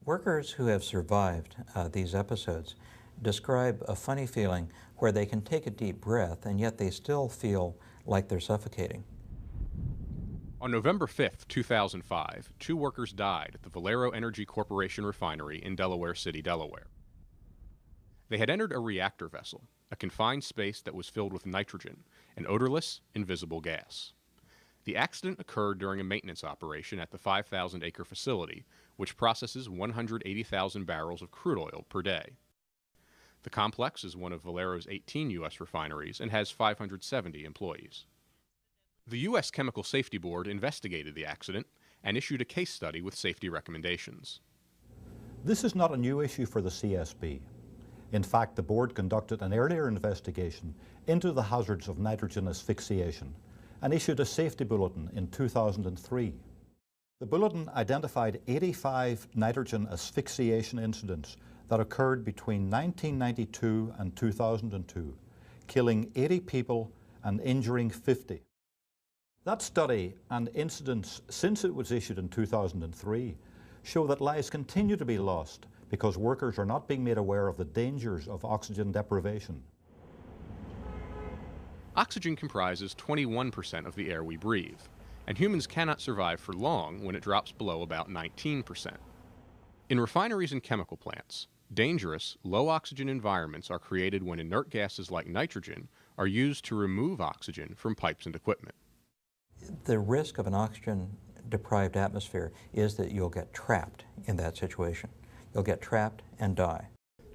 Workers who have survived these episodes describe a funny feeling where they can take a deep breath and yet they still feel like they're suffocating. On November 5, 2005, 2 workers died at the Valero Energy Corporation refinery in Delaware City, Delaware. They had entered a reactor vessel, a confined space that was filled with nitrogen, an odorless, invisible gas. The accident occurred during a maintenance operation at the 5,000-acre facility, which processes 180,000 barrels of crude oil per day. The complex is one of Valero's 18 U.S. refineries and has 570 employees. The U.S. Chemical Safety Board investigated the accident and issued a case study with safety recommendations. This is not a new issue for the CSB. In fact, the board conducted an earlier investigation into the hazards of nitrogen asphyxiation and issued a safety bulletin in 2003. The bulletin identified 85 nitrogen asphyxiation incidents that occurred between 1992 and 2002, killing 80 people and injuring 50. That study and incidents since it was issued in 2003 show that lives continue to be lost because workers are not being made aware of the dangers of oxygen deprivation. Oxygen comprises 21% of the air we breathe, and humans cannot survive for long when it drops below about 19%. In refineries and chemical plants, dangerous, low-oxygen environments are created when inert gases like nitrogen are used to remove oxygen from pipes and equipment. The risk of an oxygen-deprived atmosphere is that you'll get trapped in that situation. You'll get trapped and die.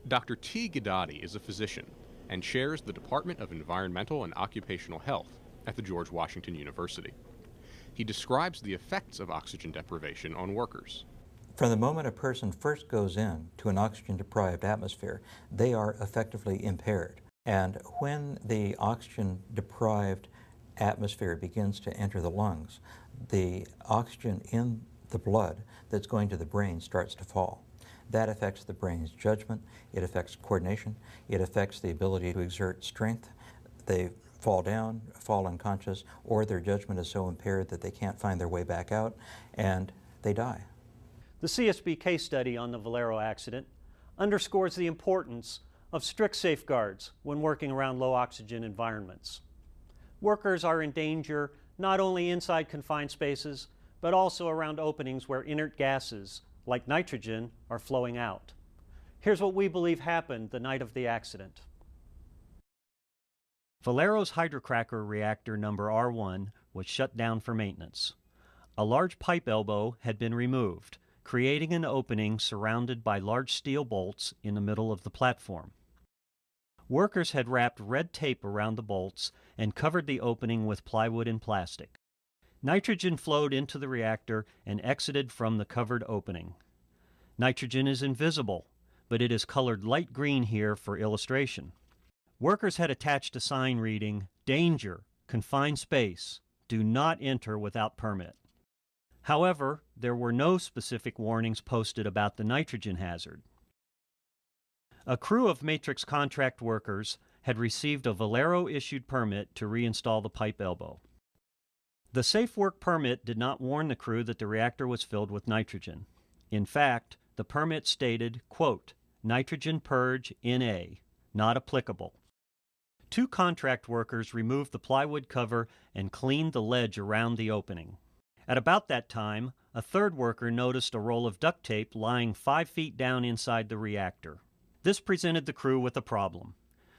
Dr. T. Gadati is a physician and chairs the Department of Environmental and Occupational Health at the George Washington University. He describes the effects of oxygen deprivation on workers. From the moment a person first goes into an oxygen-deprived atmosphere, they are effectively impaired. And when the oxygen-deprived atmosphere begins to enter the lungs, the oxygen in the blood that's going to the brain starts to fall. That affects the brain's judgment, it affects coordination, it affects the ability to exert strength. They fall down, fall unconscious, or their judgment is so impaired that they can't find their way back out, and they die. The CSB case study on the Valero accident underscores the importance of strict safeguards when working around low oxygen environments. Workers are in danger not only inside confined spaces, but also around openings where inert gases like nitrogen are flowing out. Here's what we believe happened the night of the accident. Valero's hydrocracker reactor number R1 was shut down for maintenance. A large pipe elbow had been removed, creating an opening surrounded by large steel bolts in the middle of the platform. Workers had wrapped red tape around the bolts and covered the opening with plywood and plastic. Nitrogen flowed into the reactor and exited from the covered opening. Nitrogen is invisible, but it is colored light green here for illustration. Workers had attached a sign reading, "Danger, confined space, do not enter without permit." However, there were no specific warnings posted about the nitrogen hazard. A crew of Matrix contract workers had received a Valero-issued permit to reinstall the pipe elbow. The Safe Work permit did not warn the crew that the reactor was filled with nitrogen. In fact, the permit stated, quote, "Nitrogen purge NA, not applicable." 2 contract workers removed the plywood cover and cleaned the ledge around the opening. At about that time, a 3rd worker noticed a roll of duct tape lying 5 feet down inside the reactor. This presented the crew with a problem.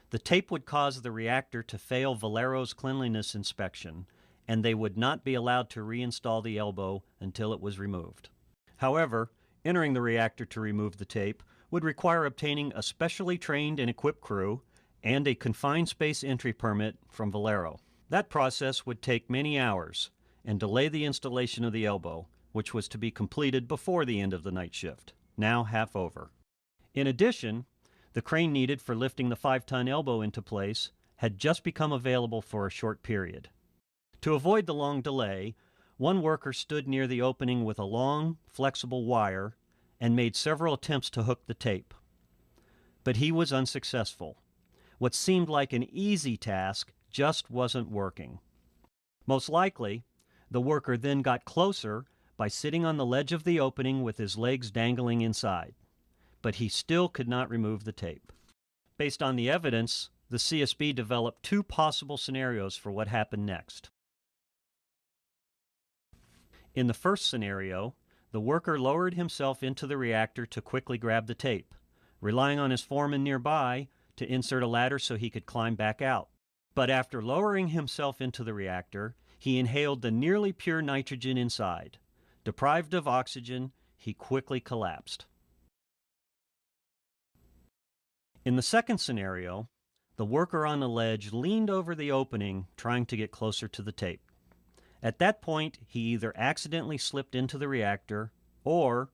The tape would cause the reactor to fail Valero's cleanliness inspection, and they would not be allowed to reinstall the elbow until it was removed. However, entering the reactor to remove the tape would require obtaining a specially trained and equipped crew and a confined space entry permit from Valero. That process would take many hours and delay the installation of the elbow, which was to be completed before the end of the night shift, now half over. In addition, the crane needed for lifting the 5-ton elbow into place had just become available for a short period. To avoid the long delay, one worker stood near the opening with a long, flexible wire and made several attempts to hook the tape. But he was unsuccessful. What seemed like an easy task just wasn't working. Most likely, the worker then got closer by by sitting on the ledge of the opening with his legs dangling inside, but he still could not remove the tape. Based on the evidence, the CSB developed two possible scenarios for what happened next. In the first scenario, the worker lowered himself into the reactor to quickly grab the tape, relying on his foreman nearby to insert a ladder so he could climb back out. But after lowering himself into the reactor, he inhaled the nearly pure nitrogen inside. Deprived of oxygen, he quickly collapsed. In the second scenario, the worker on the ledge leaned over the opening, trying to get closer to the tape. At that point, he either accidentally slipped into the reactor, or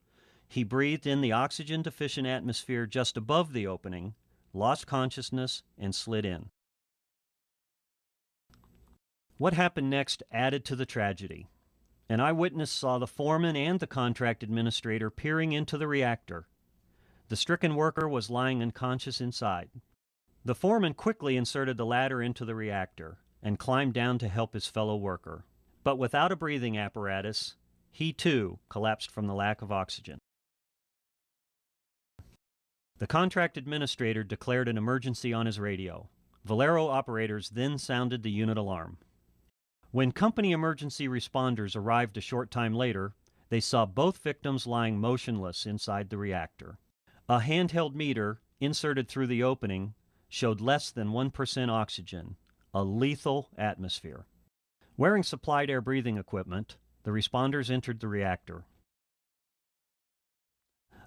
he breathed in the oxygen-deficient atmosphere just above the opening, lost consciousness, and slid in. What happened next added to the tragedy. An eyewitness saw the foreman and the contract administrator peering into the reactor. The stricken worker was lying unconscious inside. The foreman quickly inserted the ladder into the reactor and climbed down to help his fellow worker. But without a breathing apparatus, he too collapsed from the lack of oxygen. The contract administrator declared an emergency on his radio. Valero operators then sounded the unit alarm. When company emergency responders arrived a short time later, they saw both victims lying motionless inside the reactor. A handheld meter inserted through the opening showed less than 1% oxygen, a lethal atmosphere. Wearing supplied air breathing equipment, the responders entered the reactor.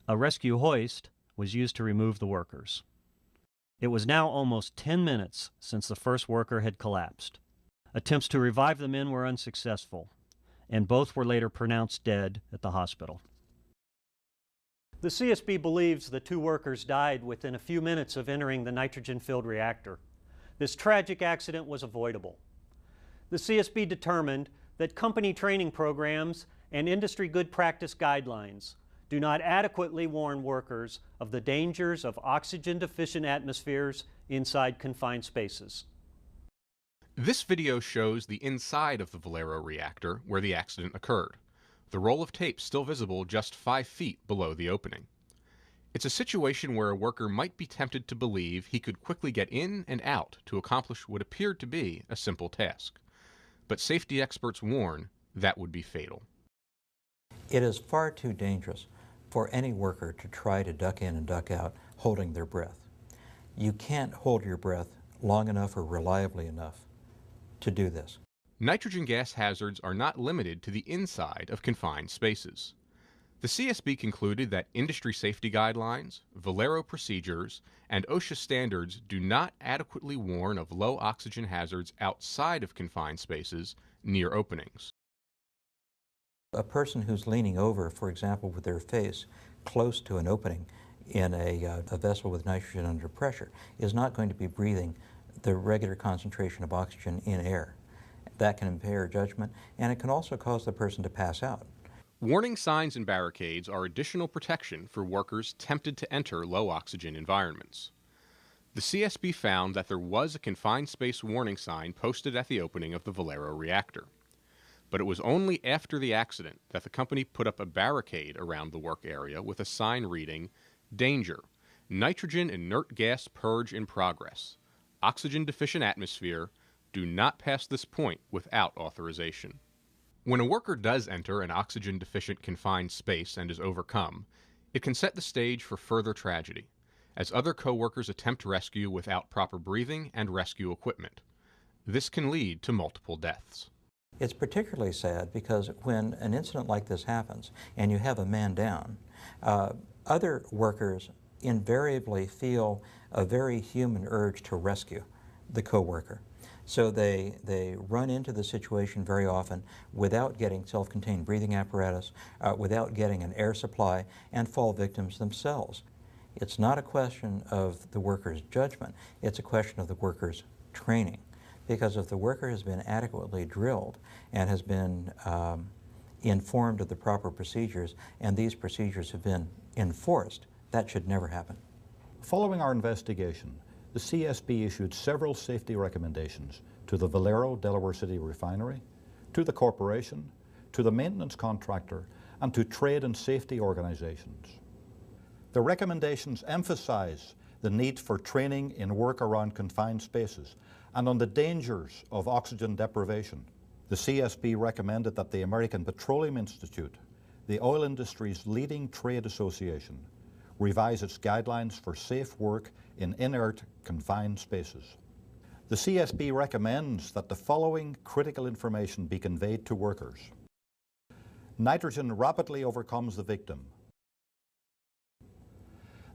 A rescue hoist was used to remove the workers. It was now almost 10 minutes since the first worker had collapsed. Attempts to revive the men were unsuccessful, and both were later pronounced dead at the hospital. The CSB believes the two workers died within a few minutes of entering the nitrogen-filled reactor. This tragic accident was avoidable. The CSB determined that company training programs and industry good practice guidelines do not adequately warn workers of the dangers of oxygen-deficient atmospheres inside confined spaces. This video shows the inside of the Valero reactor where the accident occurred. The roll of tape still visible just 5 feet below the opening. It's a situation where a worker might be tempted to believe he could quickly get in and out to accomplish what appeared to be a simple task. But safety experts warn that would be fatal. It is far too dangerous for any worker to try to duck in and duck out holding their breath. You can't hold your breath long enough or reliably enough to do this. Nitrogen gas hazards are not limited to the inside of confined spaces. The CSB concluded that industry safety guidelines, Valero procedures, and OSHA standards do not adequately warn of low oxygen hazards outside of confined spaces near openings. A person who's leaning over, for example, with their face close to an opening in a vessel with nitrogen under pressure is not going to be breathing the regular concentration of oxygen in air. That can impair judgment, and it can also cause the person to pass out. Warning signs and barricades are additional protection for workers tempted to enter low oxygen environments. The CSB found that there was a confined space warning sign posted at the opening of the Valero reactor. But it was only after the accident that the company put up a barricade around the work area with a sign reading, "Danger, nitrogen inert gas purge in progress. Oxygen deficient atmosphere, do not pass this point without authorization." When a worker does enter an oxygen deficient confined space and is overcome, it can set the stage for further tragedy, as other co-workers attempt rescue without proper breathing and rescue equipment. This can lead to multiple deaths. It's particularly sad because when an incident like this happens and you have a man down, other workers invariably feel a very human urge to rescue the co-worker. So they run into the situation very often without getting self-contained breathing apparatus, without getting an air supply, and fall victims themselves. It's not a question of the worker's judgment, it's a question of the worker's training. Because if the worker has been adequately drilled and has been informed of the proper procedures, and these procedures have been enforced, that should never happen. Following our investigation, the CSB issued several safety recommendations to the Valero Delaware City Refinery, to the corporation, to the maintenance contractor, and to trade and safety organizations. The recommendations emphasize the need for training in work around confined spaces and on the dangers of oxygen deprivation. The CSB recommended that the American Petroleum Institute, the oil industry's leading trade association, revise its guidelines for safe work in inert, confined spaces. The CSB recommends that the following critical information be conveyed to workers. Nitrogen rapidly overcomes the victim.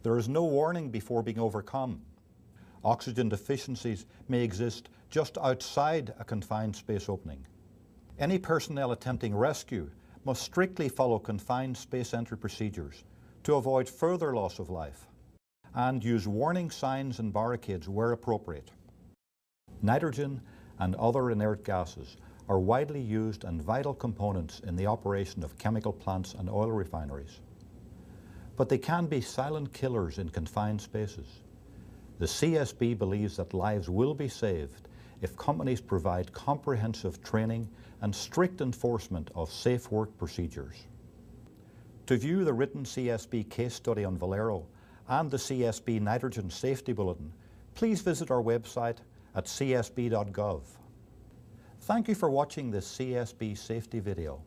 There is no warning before being overcome. Oxygen deficiencies may exist just outside a confined space opening. Any personnel attempting rescue must strictly follow confined space entry procedures to avoid further loss of life, and use warning signs and barricades where appropriate. Nitrogen and other inert gases are widely used and vital components in the operation of chemical plants and oil refineries. But they can be silent killers in confined spaces. The CSB believes that lives will be saved if companies provide comprehensive training and strict enforcement of safe work procedures. To view the written CSB case study on Valero and the CSB Nitrogen Safety Bulletin, please visit our website at csb.gov. Thank you for watching this CSB safety video.